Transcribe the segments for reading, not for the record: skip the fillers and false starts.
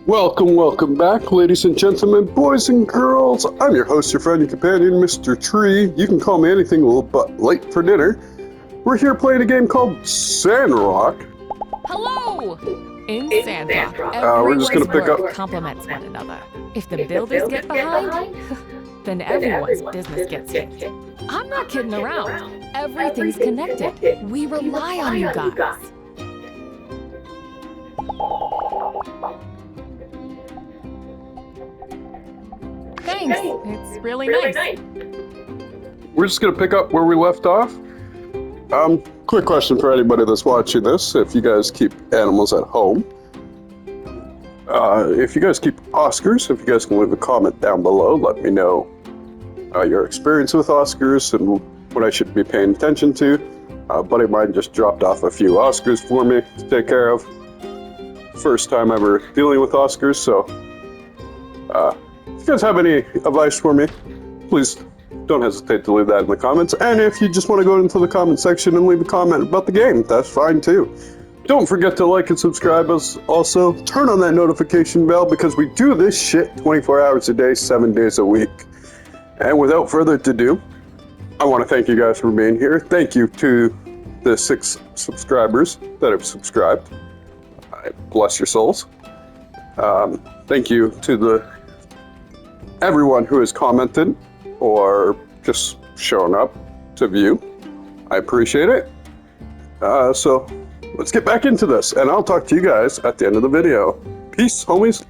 Welcome back, ladies and gentlemen, boys and girls. I'm your host, your friend and companion, Mr. Tree. You can call me anything a little but late for dinner. We're here playing a game called Sandrock. Hello! In Sandrock, we're just gonna pick up. complements one another. If the builders get behind, then everyone's business gets hit. I'm not kidding around. Everything's connected. We rely on you guys. Thanks. It's really nice. We're just gonna pick up where we left off. Quick question for anybody that's watching this: if you guys keep animals at home, if you guys keep Oscars, if you guys can leave a comment down below, let me know your experience with Oscars and what I should be paying attention to. A buddy of mine just dropped off a few Oscars for me to take care of. First time ever dealing with Oscars, so if you guys have any advice for me, please don't hesitate to leave that in the comments. And if you just want to go into the comment section and leave a comment about the game, that's fine too. Don't forget to like and subscribe us. Also, turn on that notification bell because we do this shit 24 hours a day, 7 days a week. And without further ado, I want to thank you guys for being here. Thank you to the 6 subscribers that have subscribed. I bless your souls. Thank you to everyone who has commented or just shown up to view. I appreciate it. So let's get back into this, and I'll talk to you guys at the end of the video. Peace, homies.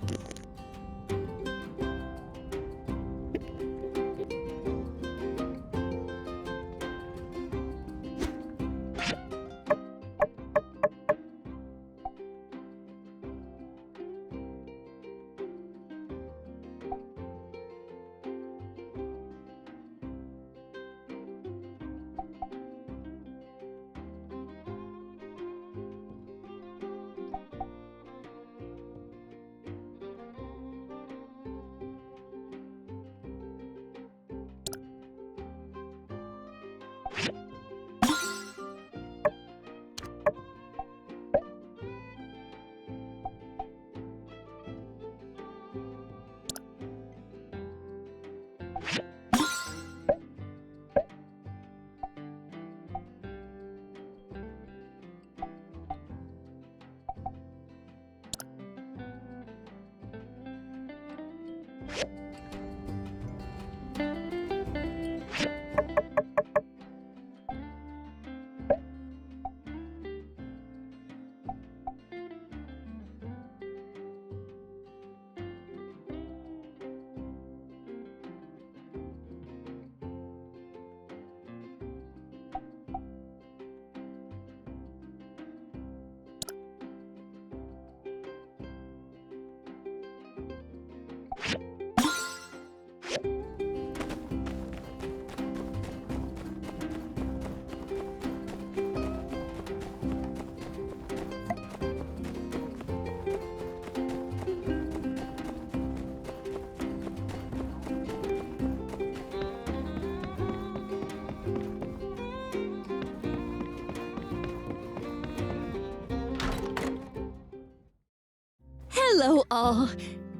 Hello, all.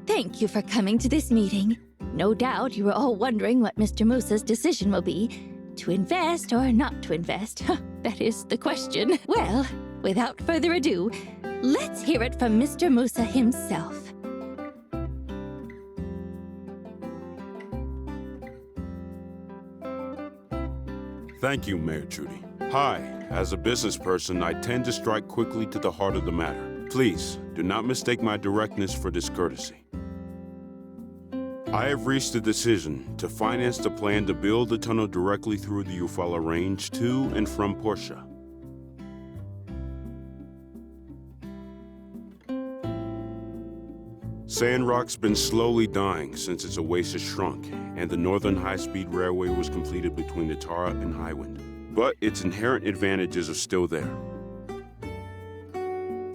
Thank you for coming to this meeting. No doubt you are all wondering what Mr. Musa's decision will be. To invest or not to invest? That is the question. Well, without further ado, let's hear it from Mr. Musa himself. Thank you, Mayor Trudy. Hi, as a business person, I tend to strike quickly to the heart of the matter. Please, do not mistake my directness for discourtesy. I have reached a decision to finance the plan to build a tunnel directly through the Eufaula Range to and from Portia. Sandrock's been slowly dying since its oasis shrunk, and the Northern High-Speed Railway was completed between Natara and Highwind. But its inherent advantages are still there.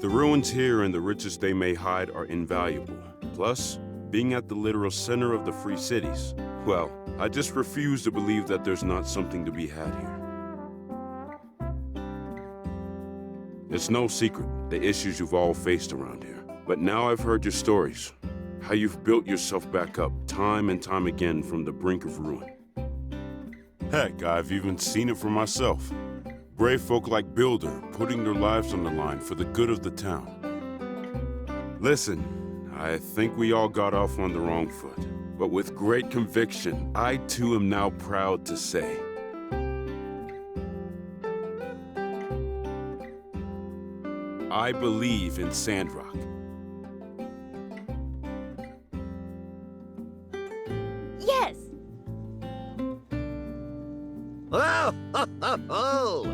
The ruins here and the riches they may hide are invaluable. Plus, being at the literal center of the Free Cities, well, I just refuse to believe that there's not something to be had here. It's no secret the issues you've all faced around here. But now I've heard your stories, how you've built yourself back up time and time again from the brink of ruin. Heck, I've even seen it for myself. Brave folk like Builder putting their lives on the line for the good of the town. Listen, I think we all got off on the wrong foot, but with great conviction, I too am now proud to say, I believe in Sandrock. Yes! Oh, ho, ho, ho!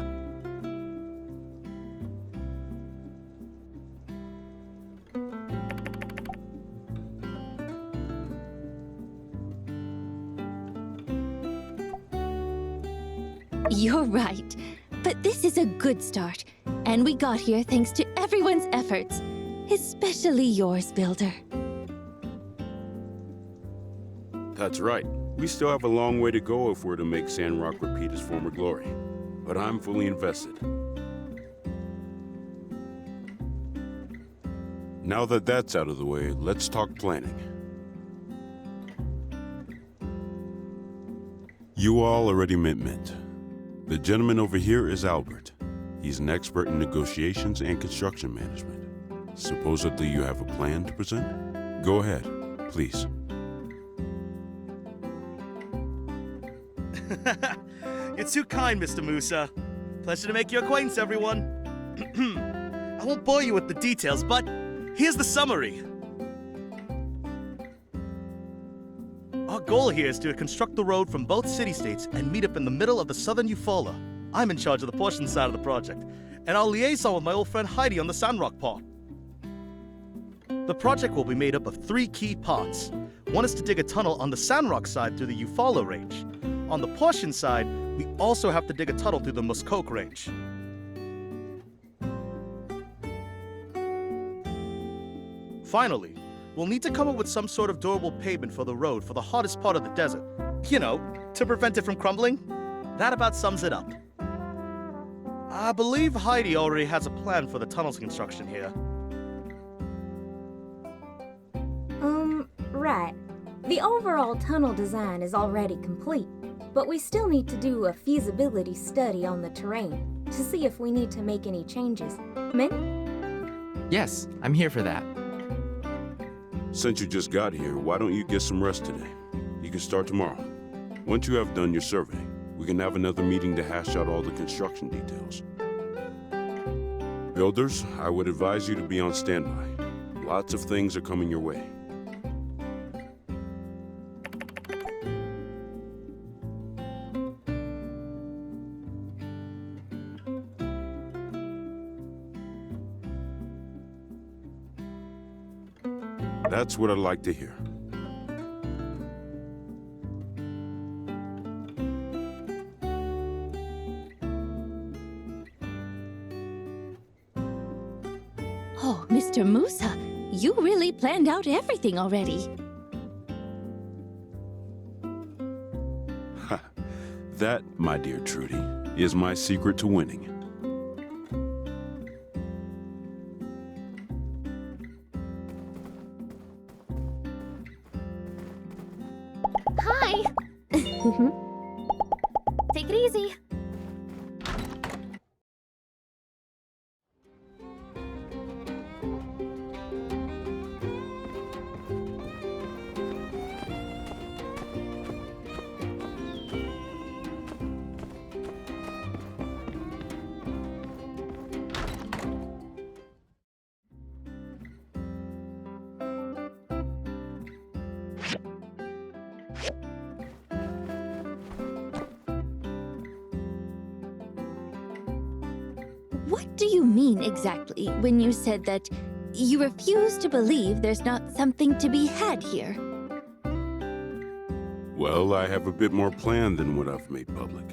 You're right. But this is a good start. And we got here thanks to everyone's efforts. Especially yours, Builder. That's right. We still have a long way to go if we're to make Sandrock repeat its former glory. But I'm fully invested. Now that that's out of the way, let's talk planning. You all already mint. The gentleman over here is Albert. He's an expert in negotiations and construction management. Supposedly you have a plan to present? Go ahead, please. You're too kind, Mr. Musa. Pleasure to make your acquaintance, everyone. I won't bore you with the details, but here's the summary. Our goal here is to construct the road from both city-states and meet up in the middle of the southern Eufaula. I'm in charge of the portion side of the project, and I'll liaison with my old friend Heidi on the Sandrock part. The project will be made up of 3 key parts. One is to dig a tunnel on the Sandrock side through the Eufaula Range. On the portion side, we also have to dig a tunnel through the Muskoke Range. Finally, we'll need to come up with some sort of durable pavement for the road for the hottest part of the desert. You know, to prevent it from crumbling. That about sums it up. I believe Heidi already has a plan for the tunnel's construction here. Right. The overall tunnel design is already complete, but we still need to do a feasibility study on the terrain to see if we need to make any changes. Min? Yes, I'm here for that. Since you just got here, why don't you get some rest today? You can start tomorrow. Once you have done your survey, we can have another meeting to hash out all the construction details. Builders, I would advise you to be on standby. Lots of things are coming your way. That's what I'd like to hear. Oh, Mr. Musa, you really planned out everything already. That, my dear Trudy, is my secret to winning. Hi! Take it easy. What do you mean exactly when you said that you refuse to believe there's not something to be had here? Well, I have a bit more plan than what I've made public.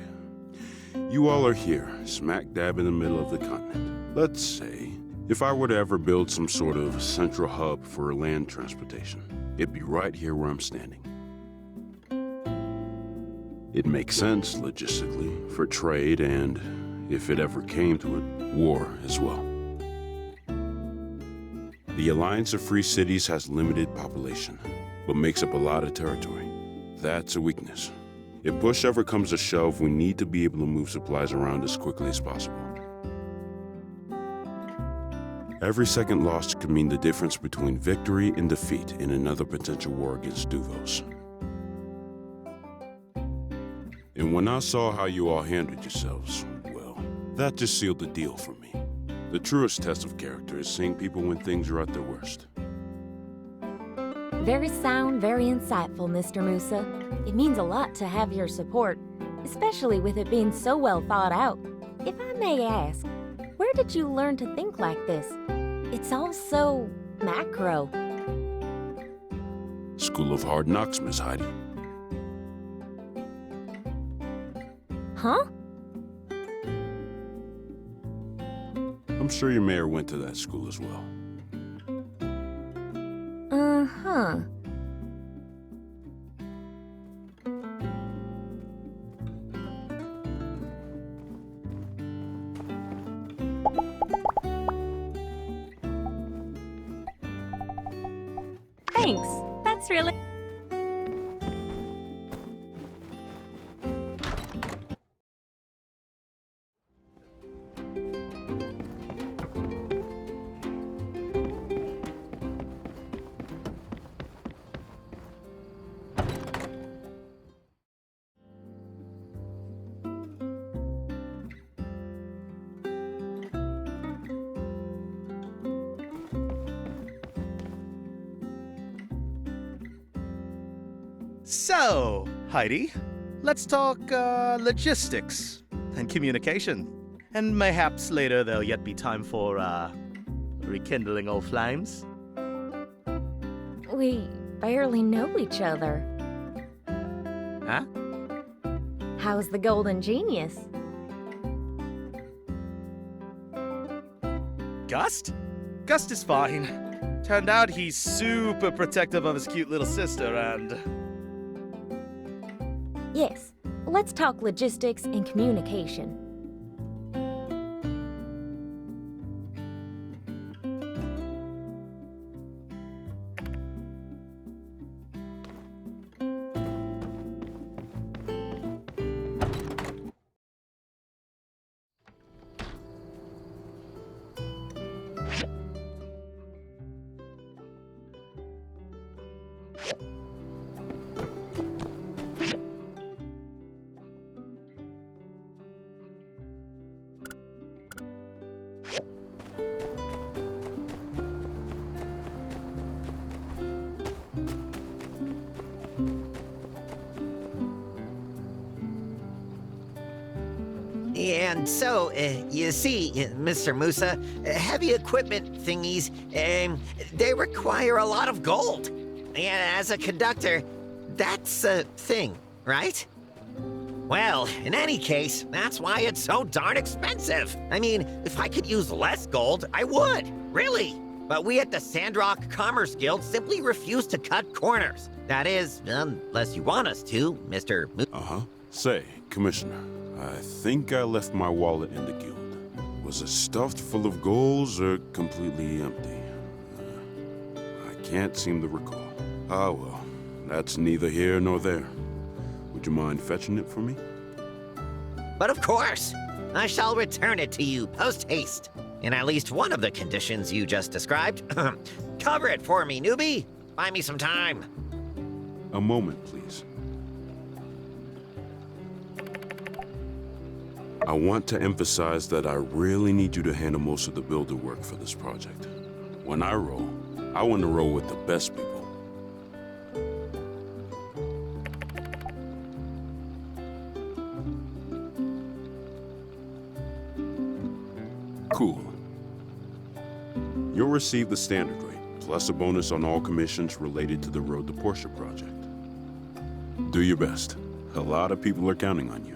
You all are here, smack dab in the middle of the continent. Let's say, if I were to ever build some sort of central hub for land transportation, it'd be right here where I'm standing. It makes sense logistically for trade and, if it ever came to it, war as well. The Alliance of Free Cities has limited population, but makes up a lot of territory. That's a weakness. If push ever comes to shove, we need to be able to move supplies around as quickly as possible. Every second lost could mean the difference between victory and defeat in another potential war against Duvos. And when I saw how you all handled yourselves, well, that just sealed the deal for me. The truest test of character is seeing people when things are at their worst. Very sound, very insightful, Mr. Musa. It means a lot to have your support, especially with it being so well thought out. If I may ask, where did you learn to think like this? It's all so macro. School of Hard Knocks, Miss Heidi. Huh? I'm sure your mayor went to that school as well. Uh-huh. Thanks. That's really... So, Heidi, let's talk logistics and communication. And mayhaps later there'll yet be time for rekindling old flames. We barely know each other. Huh? How's the Golden Genius? Gust? Gust is fine. Turned out he's super protective of his cute little sister and... Yes, let's talk logistics and communication. And so, you see, Mr. Musa, heavy equipment thingies, they require a lot of gold. And as a conductor, that's a thing, right? Well, in any case, that's why it's so darn expensive. I mean, if I could use less gold, I would, really. But we at the Sandrock Commerce Guild simply refuse to cut corners. That is, unless you want us to, Mr. Uh-huh. Say, Commissioner, I think I left my wallet in the guild. Was it stuffed full of golds or completely empty? I can't seem to recall. Ah, well, that's neither here nor there. Would you mind fetching it for me? But of course, I shall return it to you post-haste. In at least one of the conditions you just described. Cover it for me, newbie. Buy me some time. A moment, please. I want to emphasize that I really need you to handle most of the builder work for this project. When I roll, I want to roll with the best people. Cool. You'll receive the standard rate, plus a bonus on all commissions related to the Road to Portia project. Do your best. A lot of people are counting on you.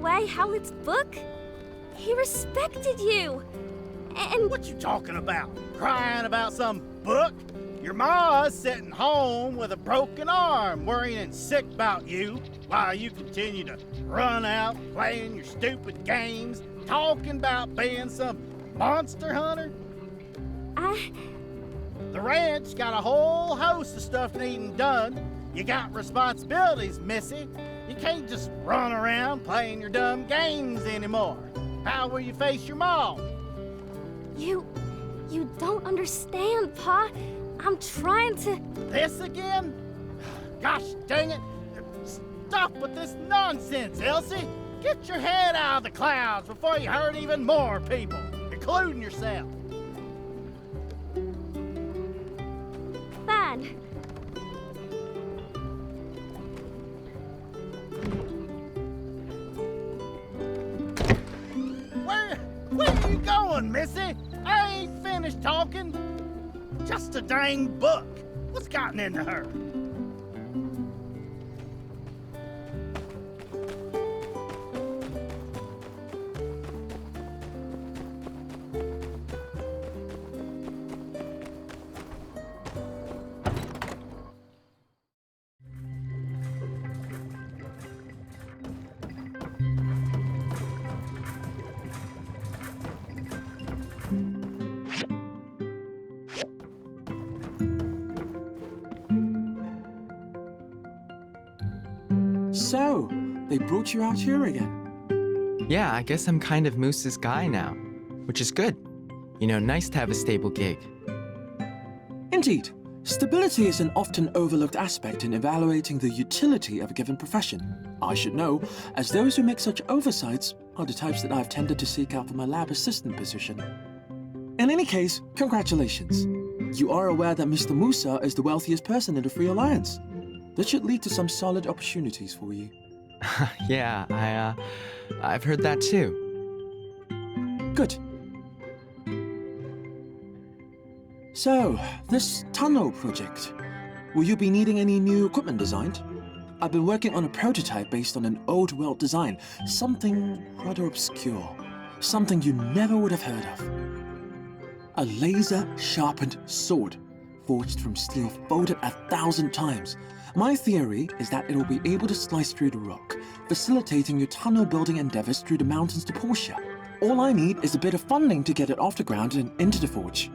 away Howlett's book? He respected you. And What you talking about? Crying about some book? Your ma's sitting home with a broken arm, worrying sick about you, while you continue to run out playing your stupid games, talking about being some monster hunter? The ranch got a whole host of stuff needing done. You got responsibilities, Missy. You can't just run around playing your dumb games anymore. How will you face your mom? You don't understand, Pa. I'm trying to... This again? Gosh dang it! Stop with this nonsense, Elsie! Get your head out of the clouds before you hurt even more people, including yourself. Fine. Where are you going, Missy? I ain't finished talking. Just a dang book. What's gotten into her? So, they brought you out here again. Yeah, I guess I'm kind of Moose's guy now, which is good. You know, nice to have a stable gig. Indeed, stability is an often overlooked aspect in evaluating the utility of a given profession. I should know, as those who make such oversights are the types that I've tended to seek out for my lab assistant position. In any case, congratulations. You are aware that Mr. Musa is the wealthiest person in the Free Alliance. That should lead to some solid opportunities for you. Yeah, I've heard that too. Good. So, this tunnel project, will you be needing any new equipment designed? I've been working on a prototype based on an old world design, something rather obscure, something you never would have heard of. A laser-sharpened sword, forged from steel folded 1,000 times. My theory is that it'll be able to slice through the rock, facilitating your tunnel building endeavors through the mountains to Portia. All I need is a bit of funding to get it off the ground and into the forge.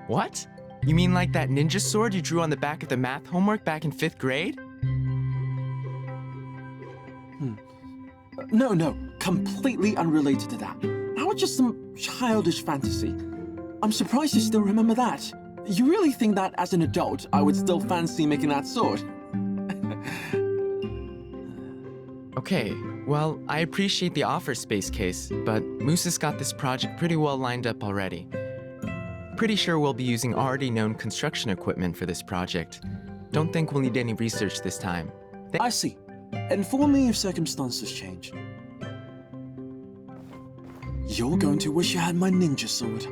What? You mean like that ninja sword you drew on the back of the math homework back in 5th grade? No, completely unrelated to that. That was just some childish fantasy. I'm surprised you still remember that. You really think that as an adult, I would still fancy making that sword? Okay, well, I appreciate the offer, Space Case, but Moose has got this project pretty well lined up already. Pretty sure we'll be using already known construction equipment for this project. Don't think we'll need any research this time. I see. Inform me if circumstances change. You're going to wish you had my ninja sword.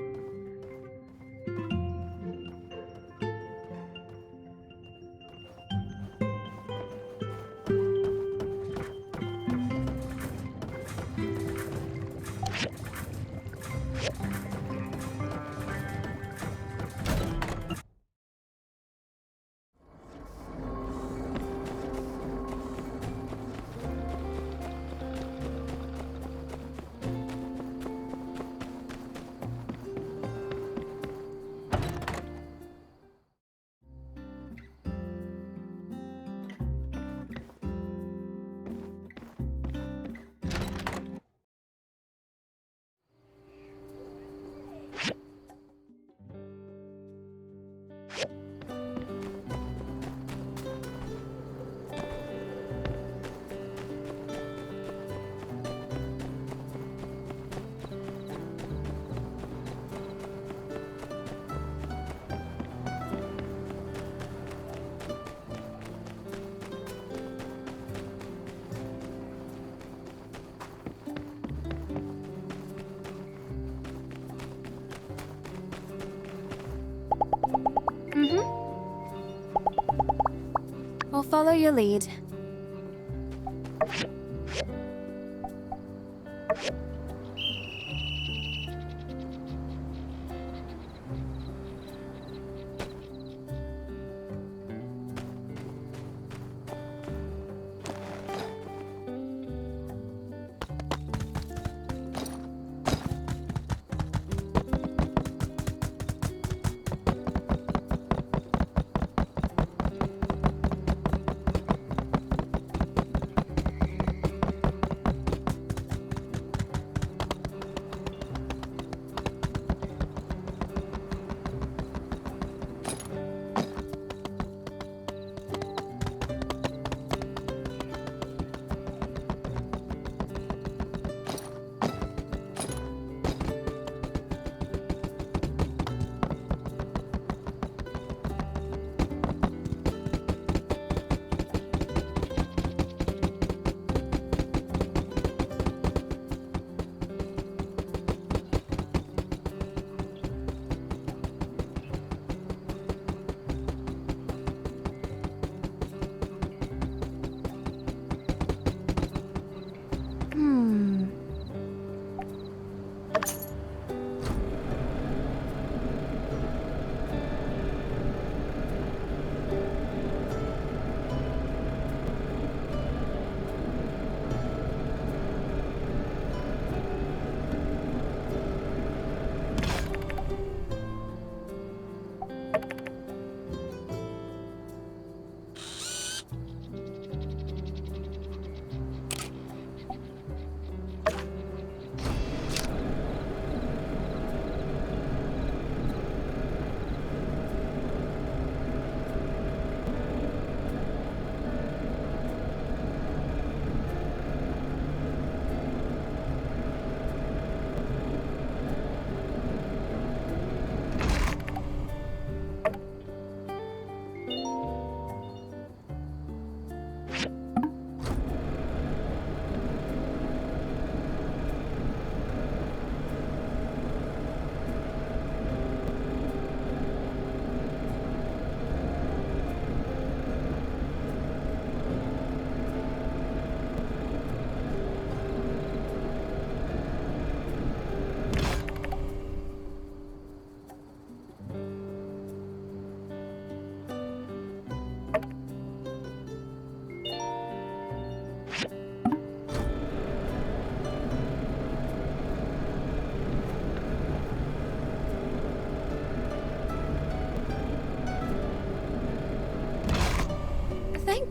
We'll follow your lead.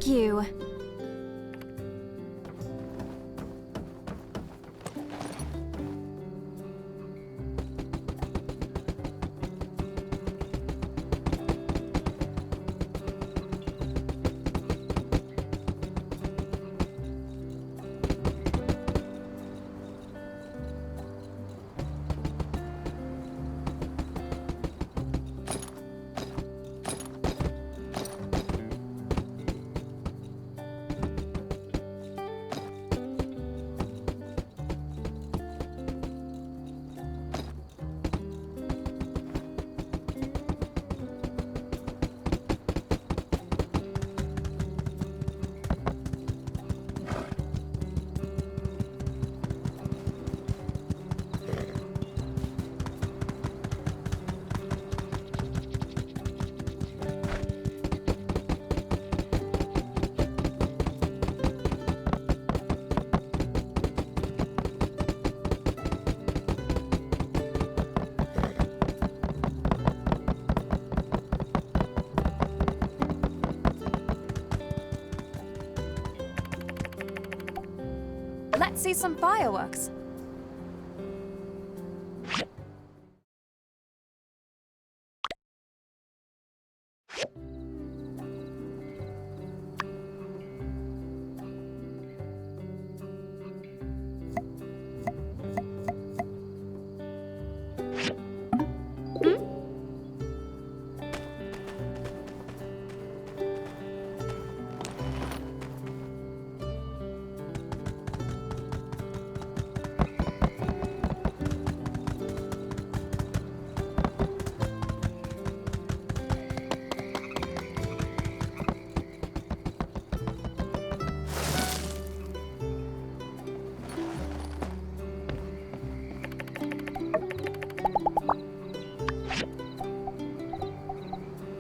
Thank you. Let's see some fireworks.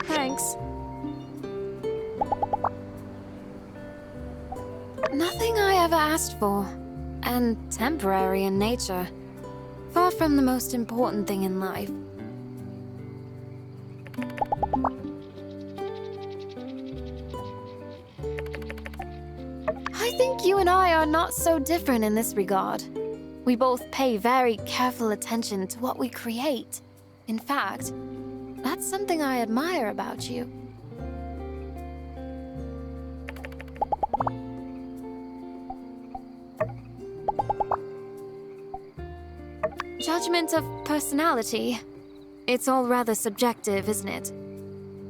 Thanks. Nothing I ever asked for, and temporary in nature. Far from the most important thing in life. I think you and I are not so different in this regard. We both pay very careful attention to what we create. In fact, that's something I admire about you. Judgment of personality. It's all rather subjective, isn't it?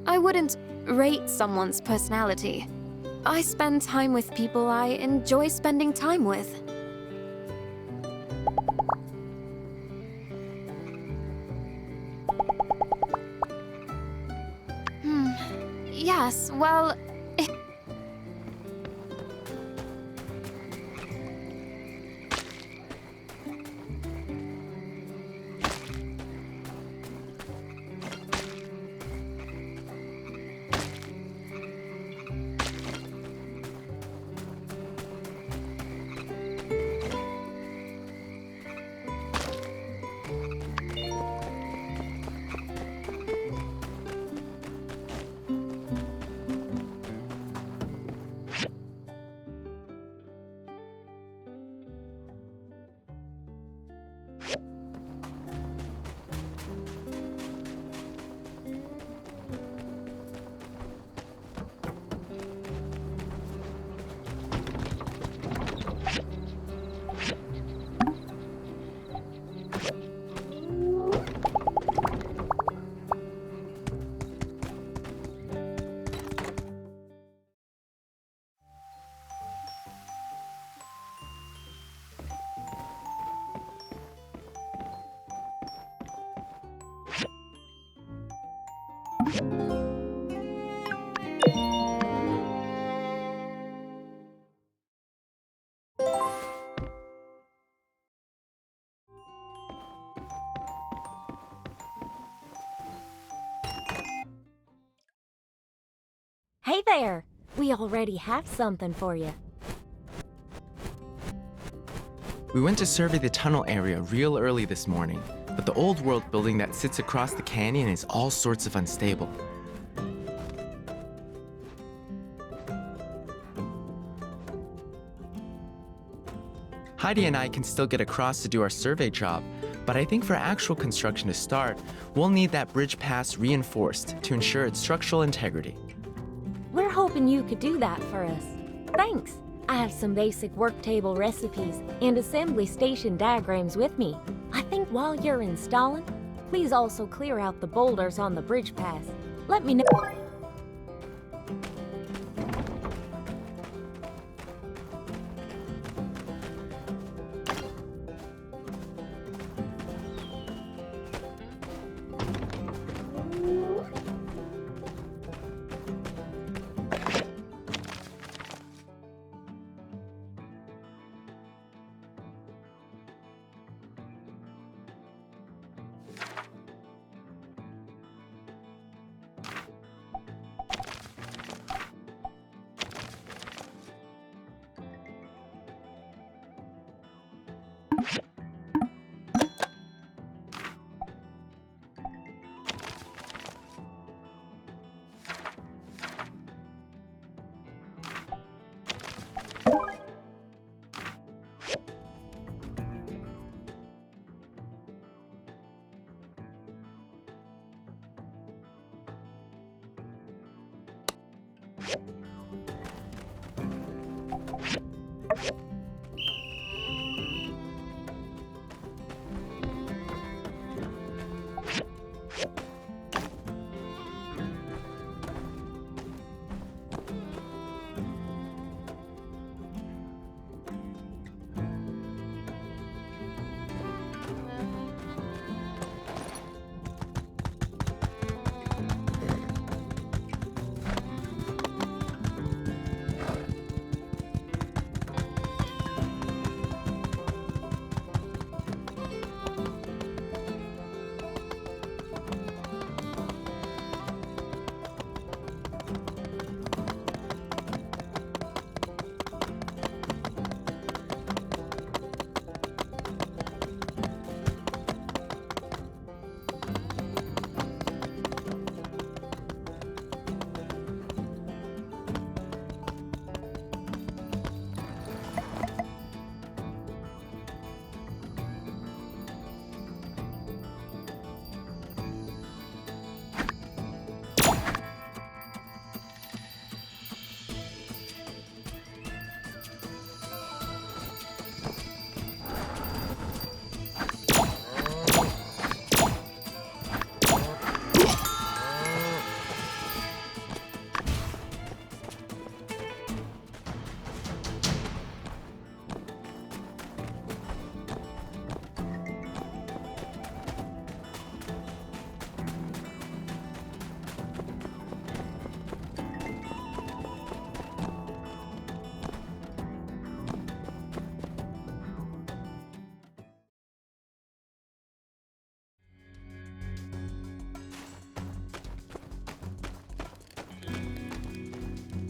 I wouldn't rate someone's personality. I spend time with people I enjoy spending time with. Yes, well... Hey there! We already have something for you. We went to survey the tunnel area real early this morning, but the old world building that sits across the canyon is all sorts of unstable. Heidi and I can still get across to do our survey job, but I think for actual construction to start, we'll need that bridge pass reinforced to ensure its structural integrity. We're hoping you could do that for us. Thanks. I have some basic work table recipes and assembly station diagrams with me. I think while you're installing, please also clear out the boulders on the bridge pass. Let me know.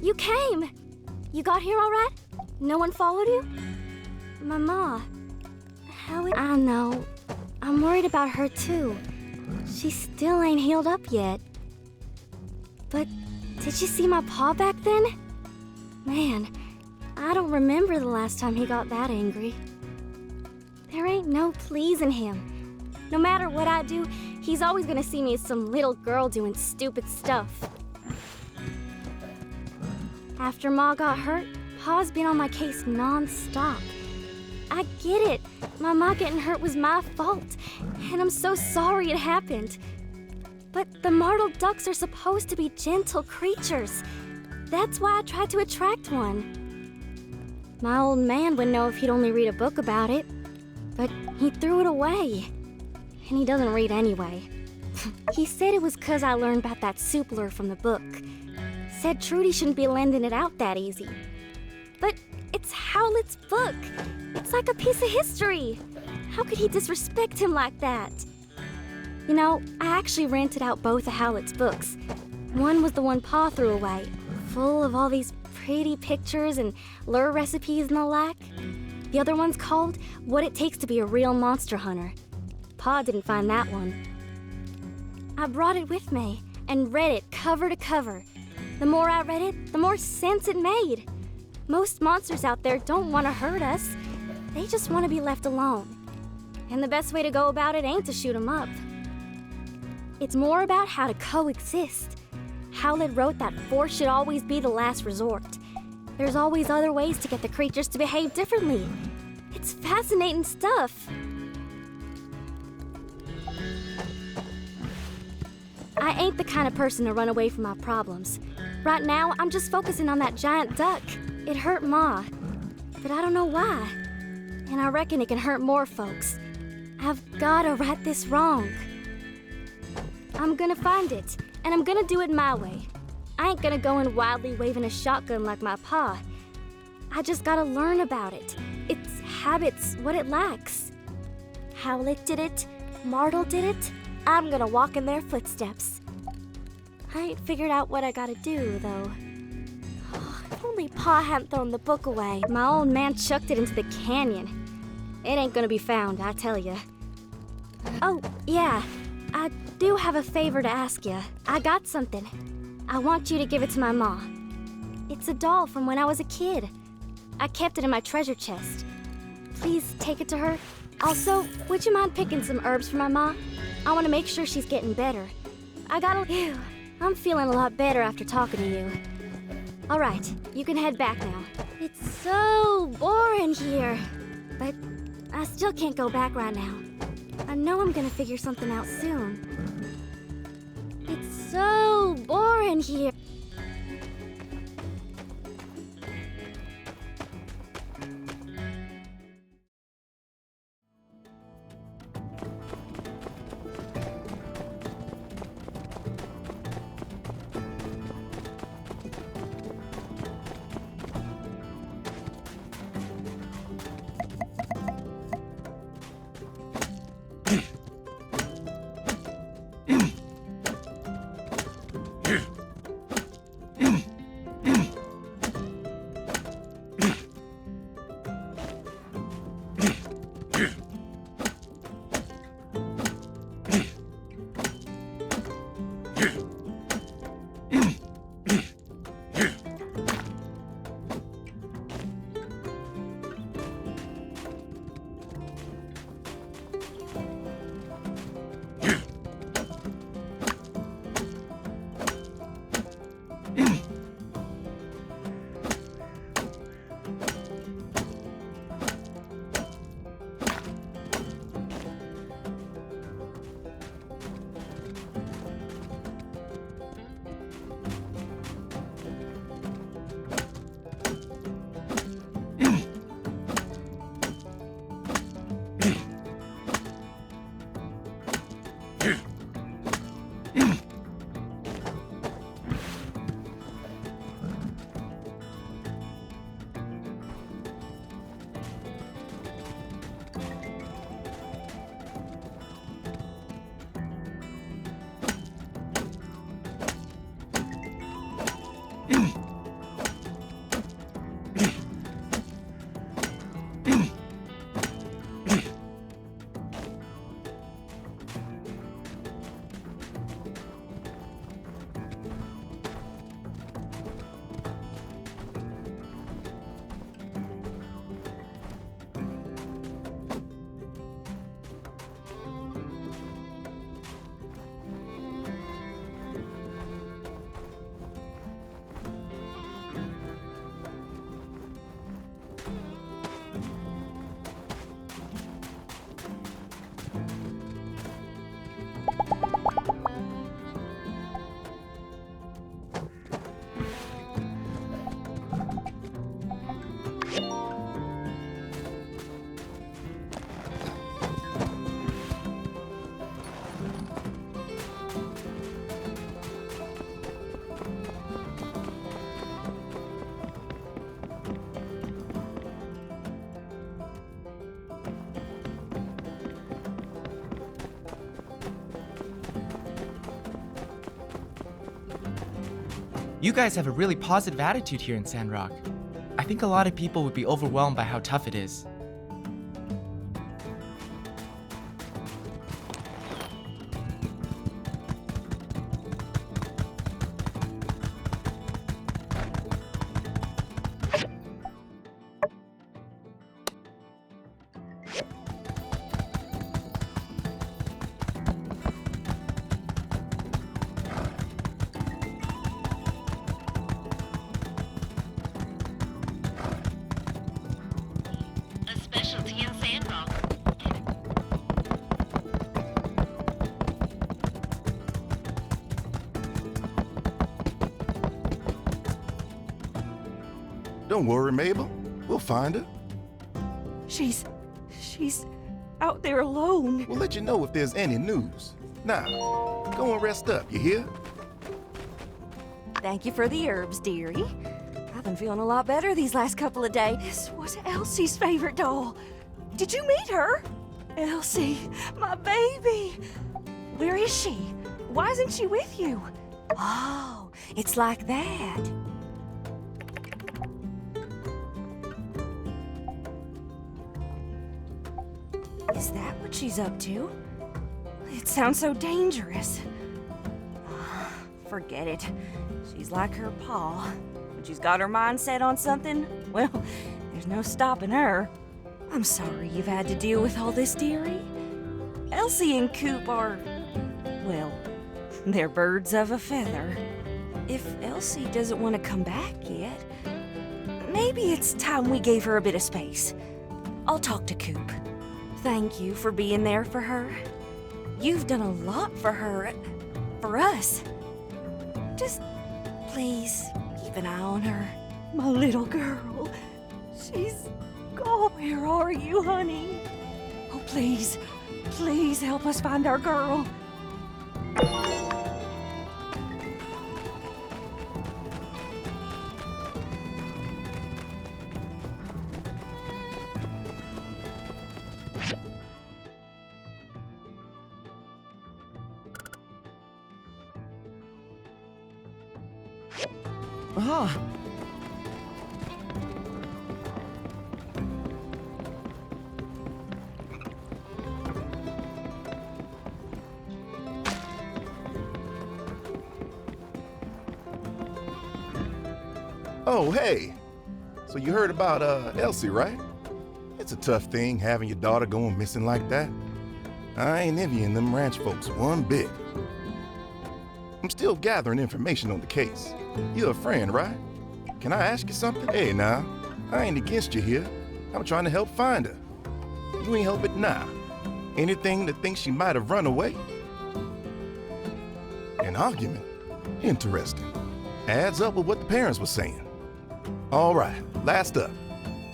You came! You got here all right? No one followed you? Mama, I know. I'm worried about her too. She still ain't healed up yet. But did you see my paw back then? Man, I don't remember the last time he got that angry. There ain't no pleasing him. No matter what I do, he's always gonna see me as some little girl doing stupid stuff. After Ma got hurt, Pa's been on my case non-stop. I get it. My Ma getting hurt was my fault, and I'm so sorry it happened. But the martled ducks are supposed to be gentle creatures. That's why I tried to attract one. My old man would know if he'd only read a book about it, but he threw it away. And he doesn't read anyway. He said it was 'cause I learned about that soup lure from the book. Said Trudy shouldn't be lending it out that easy. But it's Howlett's book. It's like a piece of history. How could he disrespect him like that? You know, I actually rented out both of Howlett's books. One was the one Pa threw away, full of all these pretty pictures and lure recipes and the like. The other one's called What It Takes to Be a Real Monster Hunter. Pa didn't find that one. I brought it with me and read it cover to cover. The more I read it, the more sense it made. Most monsters out there don't want to hurt us. They just want to be left alone. And the best way to go about it ain't to shoot them up. It's more about how to coexist. Howlett wrote that force should always be the last resort. There's always other ways to get the creatures to behave differently. It's fascinating stuff. I ain't the kind of person to run away from my problems. Right now, I'm just focusing on that giant duck. It hurt Ma, but I don't know why. And I reckon it can hurt more folks. I've gotta right this wrong. I'm gonna find it, and I'm gonna do it my way. I ain't gonna go in wildly waving a shotgun like my pa. I just gotta learn about it. Its habits, what it lacks. Howlett did it, Martle did it. I'm gonna walk in their footsteps. I ain't figured out what I gotta do, though. If only Pa hadn't thrown the book away. My old man chucked it into the canyon. It ain't gonna be found, I tell ya. Oh, yeah. I do have a favor to ask ya. I got something. I want you to give it to my ma. It's a doll from when I was a kid. I kept it in my treasure chest. Please take it to her. Also, would you mind picking some herbs for my ma? I want to make sure she's getting better. Phew, I'm feeling a lot better after talking to you. All right, you can head back now. It's so boring here, but I still can't go back right now. I know I'm gonna figure something out soon. It's so boring here. You guys have a really positive attitude here in Sandrock. I think a lot of people would be overwhelmed by how tough it is. Don't worry, Mabel. We'll find her. She's out there alone. We'll let you know if there's any news. Now, go and rest up, you hear? Thank you for the herbs, dearie. I've been feeling a lot better these last couple of days. This was Elsie's favorite doll. Did you meet her? Elsie, my baby. Where is she? Why isn't she with you? Oh, it's like that. Is that what she's up to? It sounds so dangerous. Forget it. She's like her pa. When she's got her mind set on something, well, there's no stopping her. I'm sorry you've had to deal with all this, dearie. Elsie and Coop are, well, they're birds of a feather. If Elsie doesn't want to come back yet, maybe it's time we gave her a bit of space. I'll talk to Coop. Thank you for being there for her. You've done a lot for her, for us. Just please keep an eye on her. My little girl. She's gone. Where are you, honey? Oh, please, please help us find our girl. Ah, Oh, hey. So you heard about Elsie, right? It's a tough thing having your daughter going missing like that. I ain't envying them ranch folks one bit. I'm still gathering information on the case. You're a friend, right? Can I ask you something? Hey, now, I ain't against you here. I'm trying to help find her. You ain't help it now. Anything that thinks she might have run away? An argument? Interesting. Adds up with what the parents were saying. All right, last up.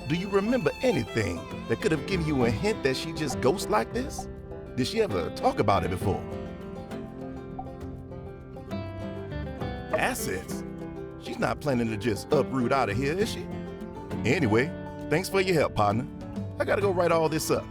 Do you remember anything that could have given you a hint that she just ghosts like this? Did she ever talk about it before? Assets? She's not planning to just uproot out of here, is she? Anyway, thanks for your help, partner. I gotta go write all this up.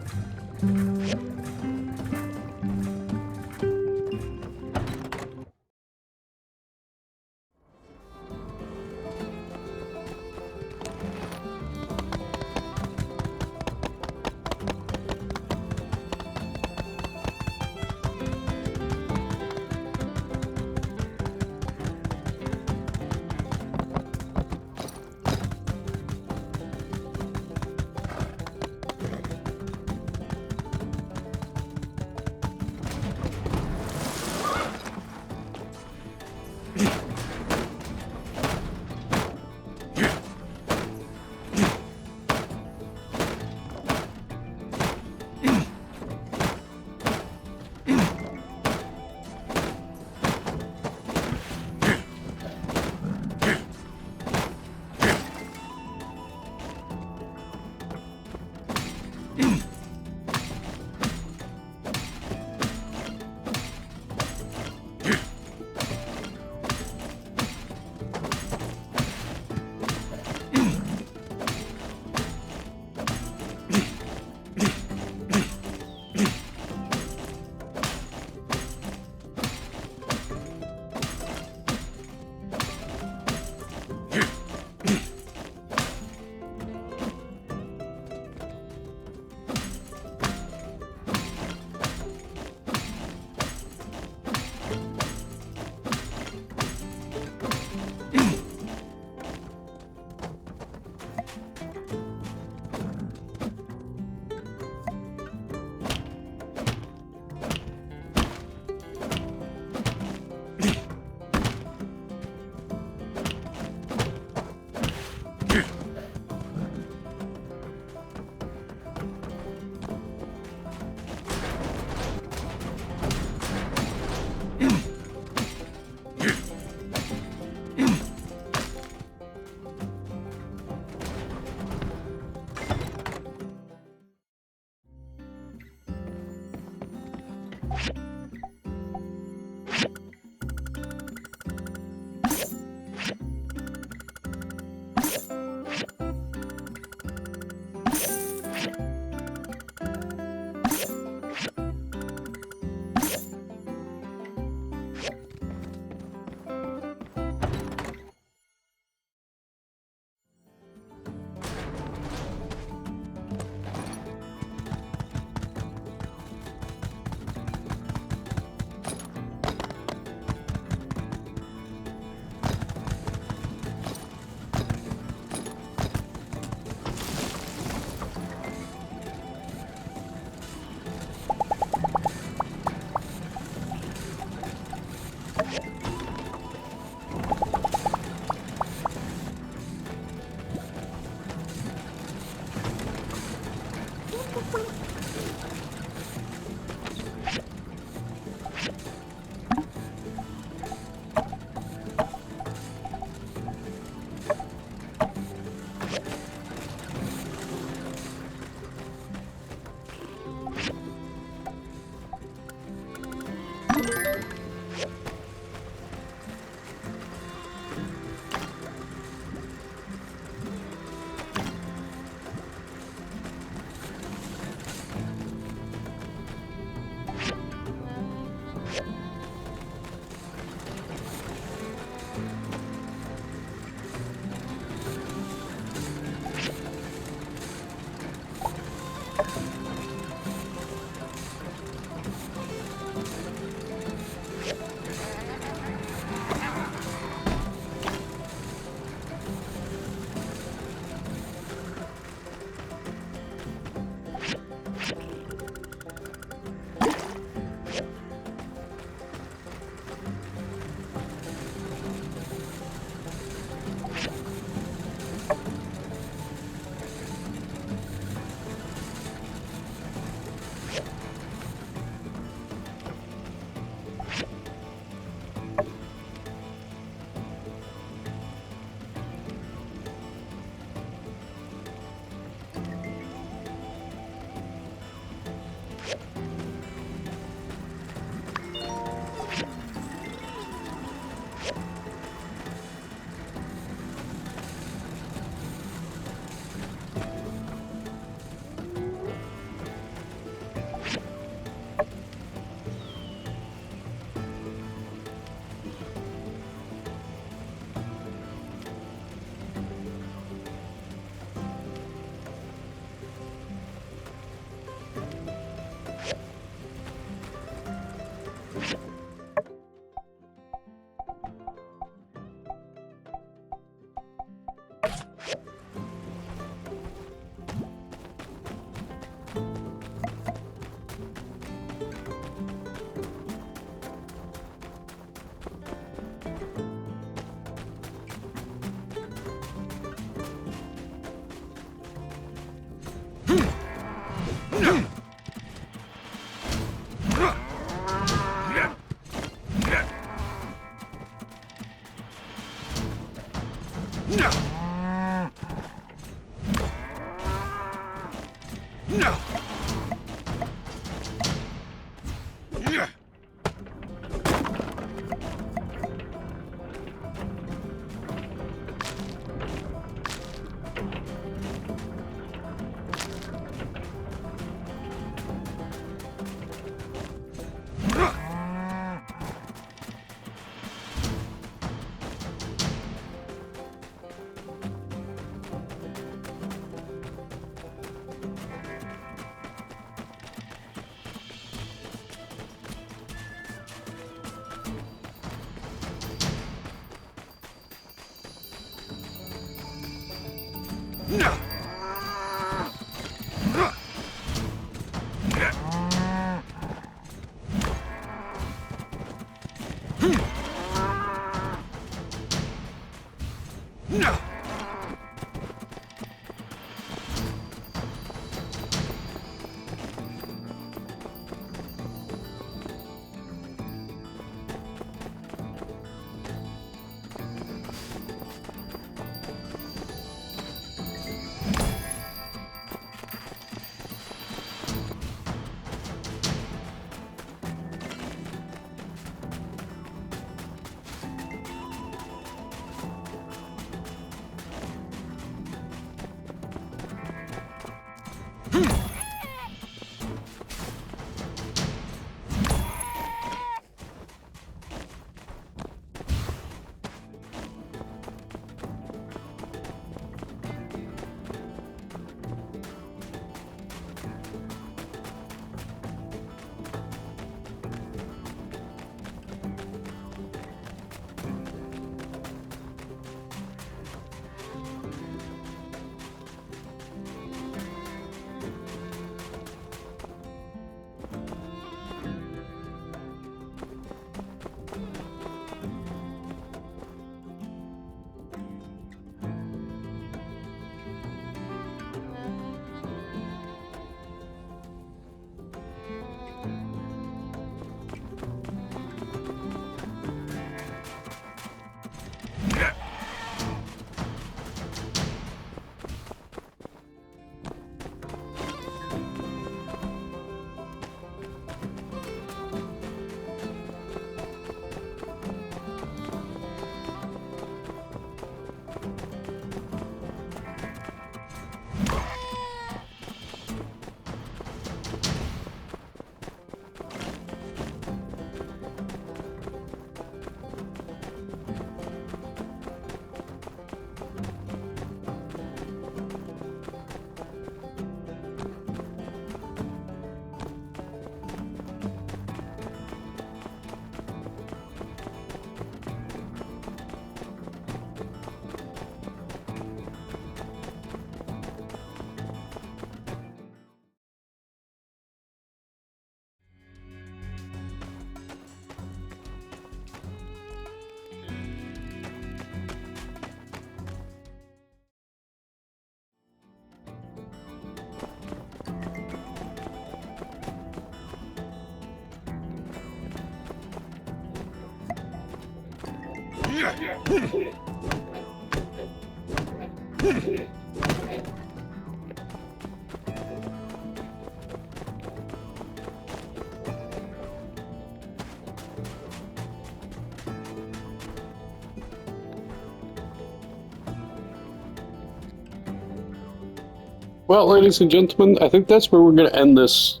Well, ladies and gentlemen, I think that's where we're going to end this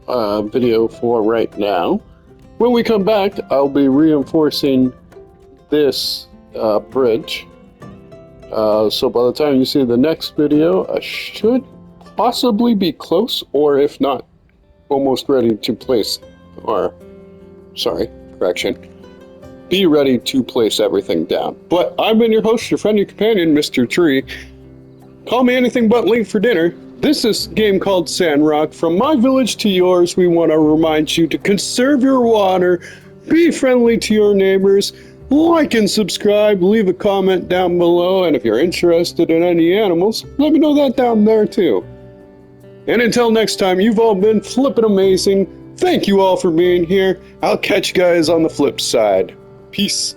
video for right now. When we come back, I'll be reinforcing this bridge. So by the time you see the next video, I should possibly be close, or if not, almost ready to place, be ready to place everything down. But I've been your host, your friend, your companion, Mr. Tree. Call me anything but late for dinner. This is a game called Sandrock. From my village to yours, we want to remind you to conserve your water, be friendly to your neighbors, like and subscribe, leave a comment down below, and if you're interested in any animals, let me know that down there too. And until next time, you've all been flippin' amazing. Thank you all for being here. I'll catch you guys on the flip side. Peace.